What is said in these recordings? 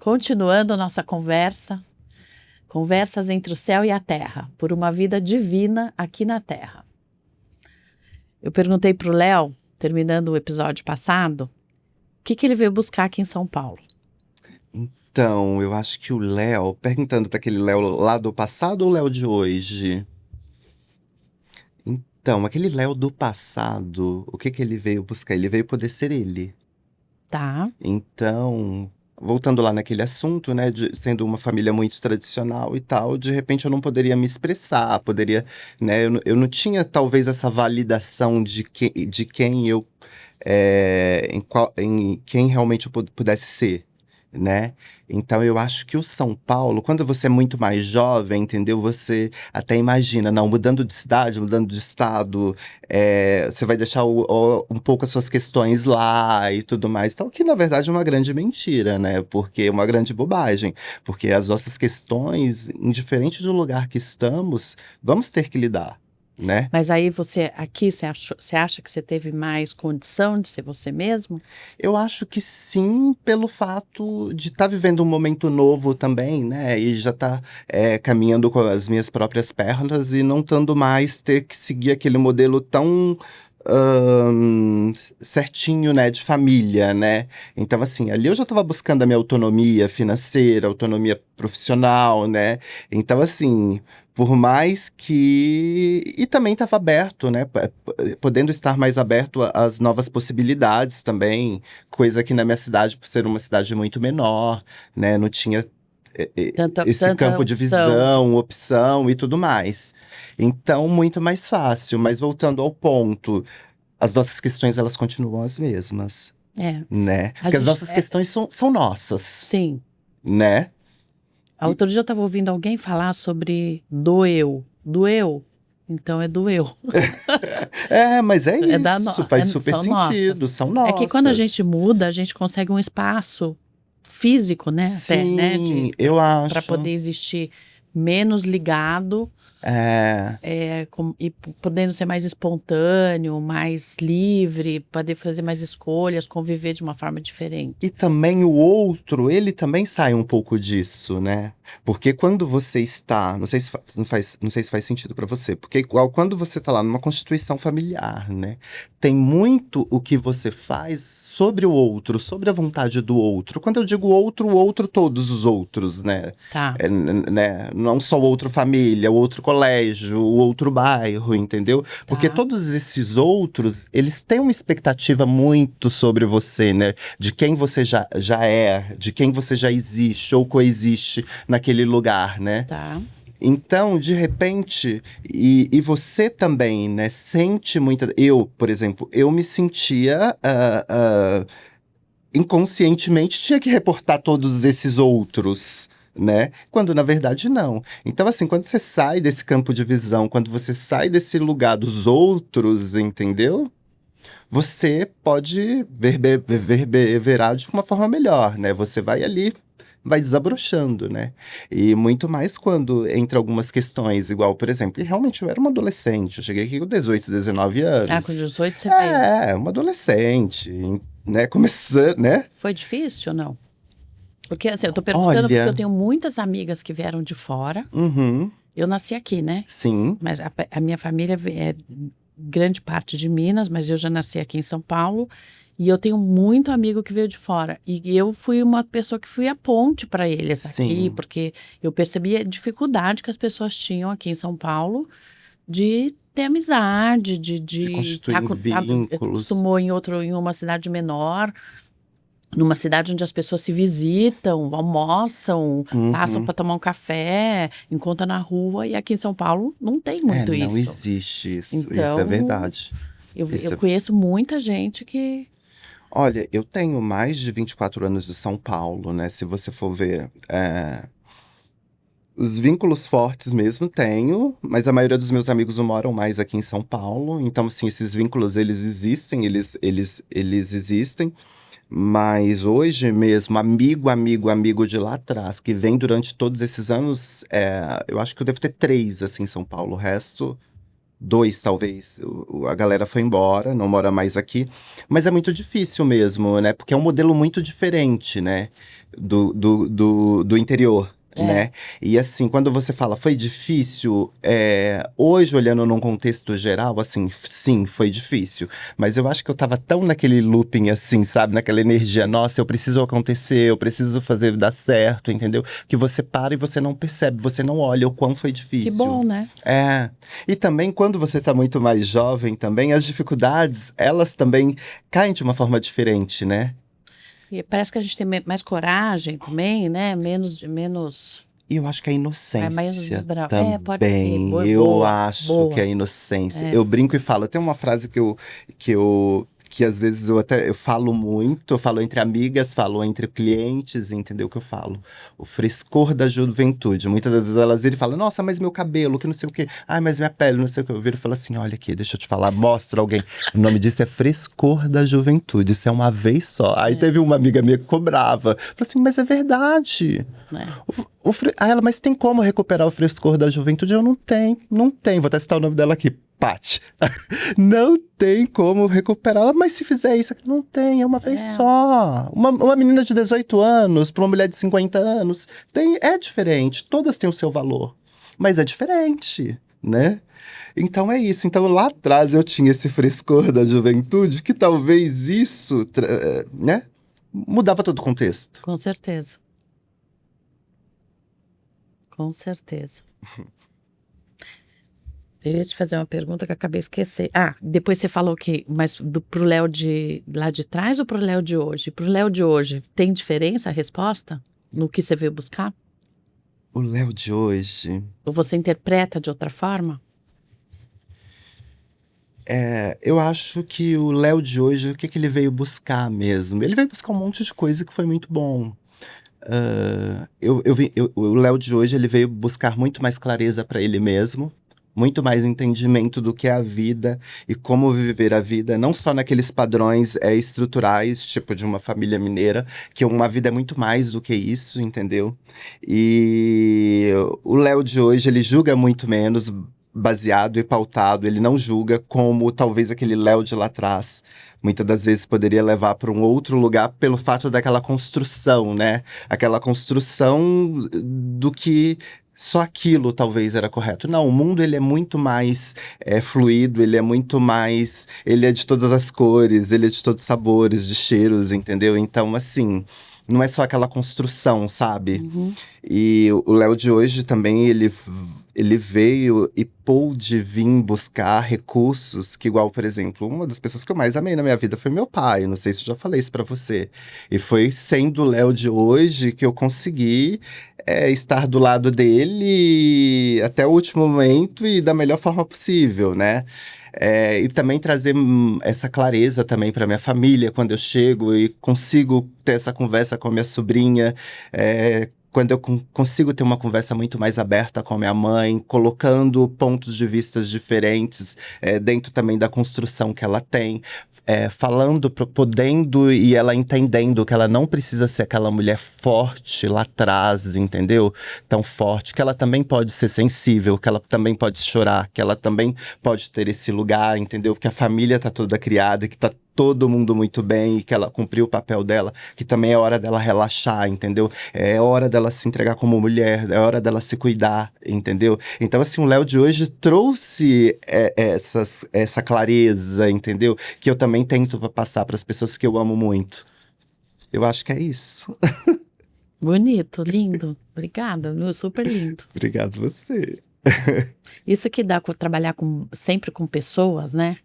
Continuando a nossa conversa, conversas entre o céu e a terra, por uma vida divina aqui na terra. Eu perguntei para o Léo, terminando o episódio passado, o que ele veio buscar aqui em São Paulo. Então, eu acho que o Léo, perguntando para aquele Léo lá do passado ou o Léo de hoje? Então, aquele Léo do passado, o que ele veio buscar? Ele veio poder ser ele. Tá. Então, voltando lá naquele assunto, né, sendo uma família muito tradicional e tal, de repente eu não poderia me expressar, né, eu não tinha talvez essa validação de quem eu, em quem realmente eu pudesse ser, né? Então eu acho que o São Paulo, quando você é muito mais jovem, entendeu? Você até imagina, não, mudando de cidade, mudando de estado, você vai deixar um pouco as suas questões lá e tudo mais. Então, que na verdade é uma grande mentira, né? Porque é uma grande bobagem. Porque as nossas questões, indiferente do lugar que estamos, vamos ter que lidar, né? Mas aí você acha que você teve mais condição de ser você mesmo? Eu acho que sim, pelo fato de estar vivendo um momento novo também, né? E já estar caminhando com as minhas próprias pernas e não estando mais ter que seguir aquele modelo tão certinho, né, de família, né? Então, assim, ali eu já estava buscando a minha autonomia financeira, autonomia profissional, né? Então, assim, por mais que... E também estava aberto, né? Podendo estar mais aberto às novas possibilidades também, coisa que na minha cidade, por ser uma cidade muito menor, né? Não tinha esse campo de visão, opção e tudo mais. Então, muito mais fácil. Mas voltando ao ponto, as nossas questões, elas continuam as mesmas, né? Porque as nossas questões são nossas. Sim. Né? Outro dia eu estava ouvindo alguém falar sobre doeu. Doeu? Então é doeu. Mas é isso, faz super sentido, são nossas. É que quando a gente muda, a gente consegue um espaço físico, né? Sim, até, né? Eu acho. Para poder existir menos ligado. E podendo ser mais espontâneo, mais livre, poder fazer mais escolhas, conviver de uma forma diferente. E também o outro, ele também sai um pouco disso, né? Porque quando você está, não sei se faz sentido para você, porque igual quando você tá lá numa constituição familiar, né? Tem muito o que você faz sobre o outro, sobre a vontade do outro. Quando eu digo outro, o outro, todos os outros, né? Tá. Né? Não só o outro família, o outro colégio, o outro bairro, entendeu? Porque todos esses outros, eles têm uma expectativa muito sobre você, né? De quem você já é, de quem você já existe ou coexiste naquele lugar, né? Tá. Então, de repente, e você também, né, sente muita... Eu, por exemplo, eu me sentia... inconscientemente, tinha que reportar todos esses outros, né? Quando, na verdade, não. Então, assim, quando você sai desse campo de visão, quando você sai desse lugar dos outros, entendeu? Você pode verberar de uma forma melhor, né? Você vai ali... vai desabrochando, né? E muito mais quando entra algumas questões, igual, por exemplo, e realmente eu era uma adolescente, eu cheguei aqui com 18, 19 anos. Com 18 você veio? Uma adolescente, né? Começando, né? Foi difícil ou não? Porque, assim, eu tô perguntando porque eu tenho muitas amigas que vieram de fora. Uhum. Eu nasci aqui, né? Sim. Mas a minha família é grande parte de Minas, mas eu já nasci aqui em São Paulo. E eu tenho muito amigo que veio de fora. E eu fui uma pessoa que fui a ponte para eles aqui, porque eu percebi a dificuldade que as pessoas tinham aqui em São Paulo de ter amizade, de constituir vínculos. Acostumou em uma cidade menor, numa cidade onde as pessoas se visitam, almoçam, passam para tomar um café, encontram na rua. E aqui em São Paulo não tem muito isso. Não existe isso. Então, isso é verdade. Eu conheço muita gente que... Olha, eu tenho mais de 24 anos de São Paulo, né? Se você for ver, os vínculos fortes mesmo tenho, mas a maioria dos meus amigos não moram mais aqui em São Paulo. Então, assim, esses vínculos, eles existem, eles existem. Mas hoje mesmo, amigo de lá atrás, que vem durante todos esses anos, eu acho que eu devo ter 3, assim, em São Paulo. O resto... 2, talvez. A galera foi embora, não mora mais aqui. Mas é muito difícil mesmo, né? Porque é um modelo muito diferente, né? do interior. Né? E assim, quando você fala foi difícil, hoje olhando num contexto geral, assim, sim, foi difícil. Mas eu acho que eu tava tão naquele looping, assim, sabe? Naquela energia, nossa, eu preciso acontecer, eu preciso fazer dar certo, entendeu? Que você para e você não percebe, você não olha o quão foi difícil. Que bom, né? E também quando você tá muito mais jovem também, as dificuldades, elas também caem de uma forma diferente, né? E parece que a gente tem mais coragem também, né? Menos. E eu acho que a Mais inocência desbrava. Pode ser. também. Eu Boa, acho que boa. a inocência. Eu brinco e falo. Tem uma frase que às vezes eu falo muito, eu falo entre amigas, falo entre clientes, entendeu o que eu falo? O frescor da juventude. Muitas das vezes elas viram e falam, nossa, mas meu cabelo, que não sei o quê. Ai, mas minha pele, não sei o que. Eu viro e falo assim, olha aqui, deixa eu te falar, mostra alguém. O nome disso é frescor da juventude, isso é uma vez só. Aí teve uma amiga minha que cobrava. Falei assim, mas é verdade. Aí ela, mas tem como recuperar o frescor da juventude? Eu não tenho. Vou até citar o nome dela aqui. Paty. Não tem como recuperá-la, mas se fizer isso, não tem, é uma vez só. Uma menina de 18 anos para uma mulher de 50 anos, é diferente, todas têm o seu valor, mas é diferente, né? Então é isso. Então lá atrás eu tinha esse frescor da juventude, que talvez isso, né, mudava todo o contexto. Com certeza. Com certeza. Eu ia te fazer uma pergunta que eu acabei de esquecer. Depois você falou que, mas pro Léo lá de trás ou pro Léo de hoje? Pro Léo de hoje, tem diferença a resposta no que você veio buscar? O Léo de hoje... Ou você interpreta de outra forma? Eu acho que o Léo de hoje, o que ele veio buscar mesmo? Ele veio buscar um monte de coisa que foi muito bom. O Léo de hoje, ele veio buscar muito mais clareza para ele mesmo. Muito mais entendimento do que é a vida e como viver a vida, não só naqueles padrões estruturais, tipo de uma família mineira, que uma vida é muito mais do que isso, entendeu? E o Léo de hoje, ele julga muito menos, baseado e pautado, ele não julga como talvez aquele Léo de lá atrás muitas das vezes poderia levar para um outro lugar pelo fato daquela construção, né? Aquela construção do que só aquilo talvez era correto. Não, o mundo ele é muito mais fluido, ele é muito mais... Ele é de todas as cores, ele é de todos os sabores, de cheiros, entendeu? Então, assim... Não é só aquela construção, sabe? Uhum. E o Léo de hoje também, ele veio e pôde vir buscar recursos que, igual, por exemplo, uma das pessoas que eu mais amei na minha vida foi meu pai. Não sei se eu já falei isso pra você. E foi sendo o Léo de hoje que eu consegui estar do lado dele até o último momento e da melhor forma possível, né? E também trazer essa clareza também para minha família quando eu chego e consigo ter essa conversa com a minha sobrinha, quando eu consigo ter uma conversa muito mais aberta com a minha mãe, colocando pontos de vista diferentes dentro também da construção que ela tem, falando, podendo e ela entendendo que ela não precisa ser aquela mulher forte lá atrás, entendeu? Tão forte, que ela também pode ser sensível, que ela também pode chorar, que ela também pode ter esse lugar, entendeu? Que a família tá toda criada, que tá todo mundo muito bem e que ela cumpriu o papel dela, que também é hora dela relaxar, entendeu? É hora dela se entregar como mulher, é hora dela se cuidar, entendeu? Então, assim, o Léo de hoje trouxe essa clareza, entendeu? Que eu também tento passar para as pessoas que eu amo muito. Eu acho que é isso. Bonito, lindo. Obrigada, super lindo. Obrigado você. Isso que dá trabalhar sempre com pessoas, né?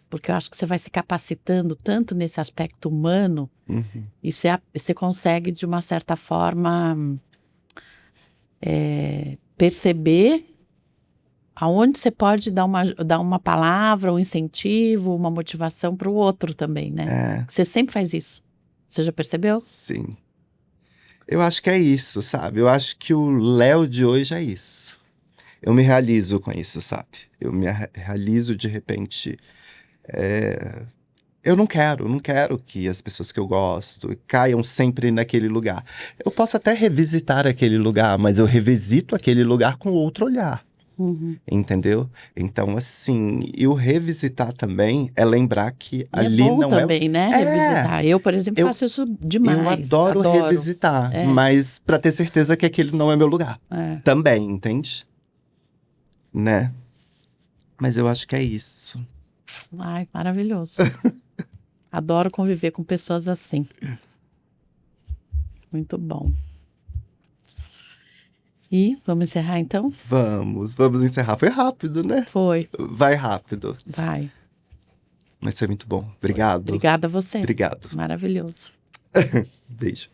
Porque eu acho que você vai se capacitando tanto nesse aspecto humano e você consegue, de uma certa forma, perceber aonde você pode dar uma palavra, um incentivo, uma motivação para o outro também, né? Você sempre faz isso. Você já percebeu? Sim. Eu acho que é isso, sabe? Eu acho que o Léo de hoje é isso. Eu me realizo com isso, sabe? Eu me realizo de repente... Eu não quero que as pessoas que eu gosto caiam sempre naquele lugar. Eu posso até revisitar aquele lugar, mas eu revisito aquele lugar com outro olhar. Entendeu? Então, assim, e o revisitar também é lembrar que E ali é bom não também, né? Revisitar. Eu, por exemplo, eu- faço isso demais. Eu adoro revisitar, mas pra ter certeza que aquele não é meu lugar. É. Também, entende? Né? Mas eu acho que é isso. Ai, maravilhoso. Adoro conviver com pessoas assim. Muito bom. E vamos encerrar então? Vamos encerrar. Foi rápido, né? Foi. Vai rápido. Vai. Mas foi muito bom. Obrigado. Obrigada a você. Obrigado. Maravilhoso. Beijo.